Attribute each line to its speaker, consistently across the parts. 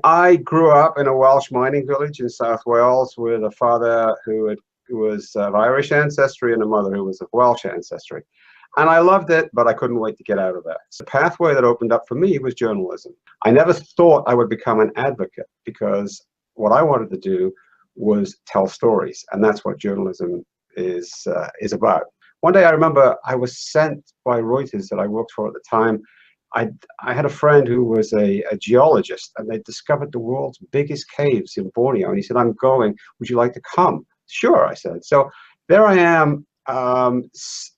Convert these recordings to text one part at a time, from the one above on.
Speaker 1: I grew up in a Welsh mining village in South Wales with a father who was of Irish ancestry and a mother who was of Welsh ancestry. And I loved it, but I couldn't wait to get out of that. So the pathway that opened up for me was journalism. I never thought I would become an advocate because what I wanted to do was tell stories, and that's what journalism is about. One day I remember I was sent by Reuters that I worked for at the time. I had a friend who was a geologist, and they discovered the world's biggest caves in Borneo. And he said, "I'm going. Would you like to come?" Sure, I said. So there I am,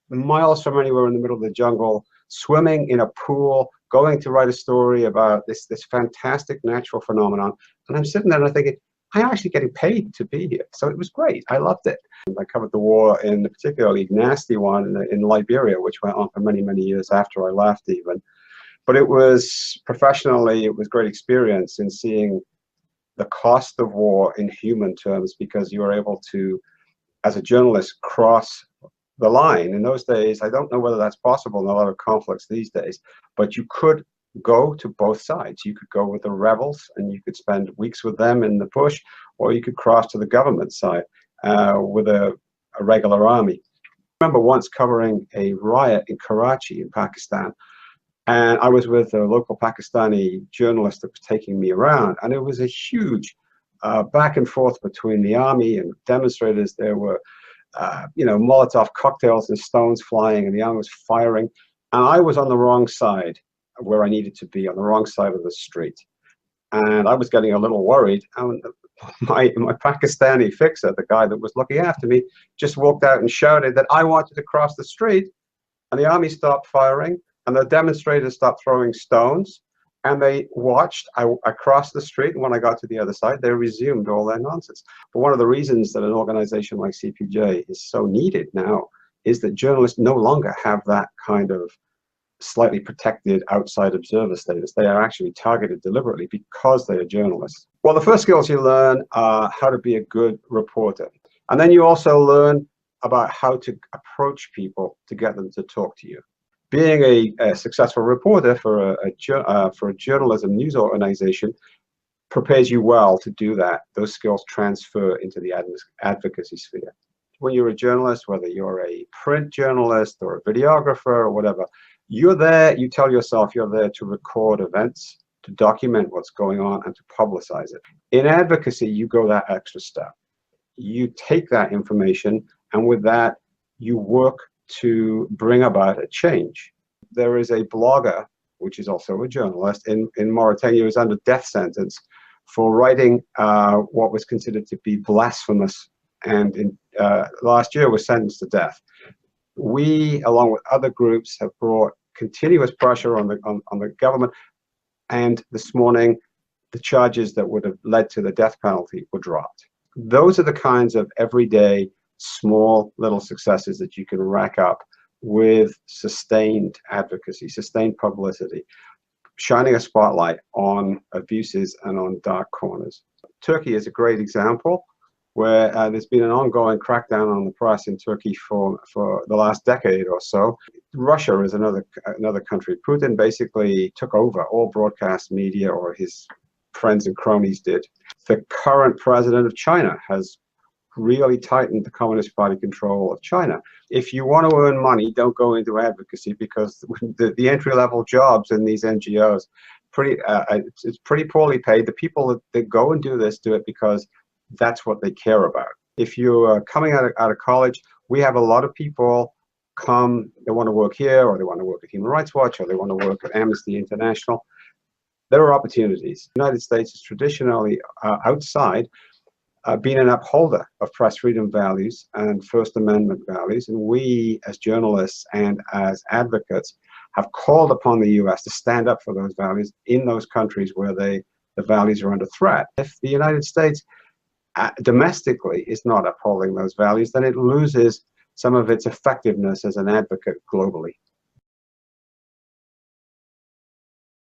Speaker 1: miles from anywhere in the middle of the jungle, swimming in a pool, going to write a story about this fantastic natural phenomenon. And I'm sitting there and I'm thinking, I'm actually getting paid to be here. So it was great. I loved it. I covered the war in a particularly nasty one in Liberia, which went on for many, many years after I left even. But it was, professionally, it was great experience in seeing the cost of war in human terms, because you were able to, as a journalist, cross the line. In those days, I don't know whether that's possible in a lot of conflicts these days, but you could go to both sides. You could go with the rebels and you could spend weeks with them in the bush, or you could cross to the government side with a regular army. I remember once covering a riot in Karachi in Pakistan, and I was with a local Pakistani journalist that was taking me around, and it was a huge back and forth between the army and demonstrators. There were Molotov cocktails and stones flying, and the army was firing, and I was on the wrong side of where I needed to be, on the wrong side of the street. And I was getting a little worried, and my Pakistani fixer, the guy that was looking after me, just walked out and shouted that I wanted to cross the street, and the army stopped firing, and the demonstrators stopped throwing stones, and they watched. I crossed the street, and when I got to the other side, they resumed all their nonsense. But one of the reasons that an organization like CPJ is so needed now is that journalists no longer have that kind of slightly protected outside observer status. They are actually targeted deliberately because they are journalists. Well, the first skills you learn are how to be a good reporter. And then you also learn about how to approach people to get them to talk to you. Being a successful reporter for a journalism news organization prepares you well to do that. Those skills transfer into the advocacy sphere. When you're a journalist, whether you're a print journalist or a videographer or whatever, you're there, you tell yourself you're there to record events, to document what's going on, and to publicize it. In advocacy, you go that extra step. You take that information, and with that, you work to bring about a change. There is a blogger, which is also a journalist, in Mauritania, who is under death sentence for writing what was considered to be blasphemous, and last year was sentenced to death. We, along with other groups, have brought continuous pressure on the government, and this morning, the charges that would have led to the death penalty were dropped. Those are the kinds of everyday, small little successes that you can rack up with sustained advocacy, sustained publicity, shining a spotlight on abuses and on dark corners. Turkey is a great example where there's been an ongoing crackdown on the press in Turkey for the last decade or so. Russia is another country. Putin basically took over all broadcast media, or his friends and cronies did. The current president of China has really tightened the Communist Party control of China. If you want to earn money, don't go into advocacy, because the entry-level jobs in these NGOs, it's pretty poorly paid. The people that go and do this do it because that's what they care about. If you're coming out of college, we have a lot of people come, they want to work here, or they want to work at Human Rights Watch, or they want to work at Amnesty International. There are opportunities. The United States is traditionally outside been an upholder of press freedom values and First Amendment values, and we as journalists and as advocates have called upon the US to stand up for those values in those countries where the values are under threat. If the United States domestically is not upholding those values, then it loses some of its effectiveness as an advocate globally.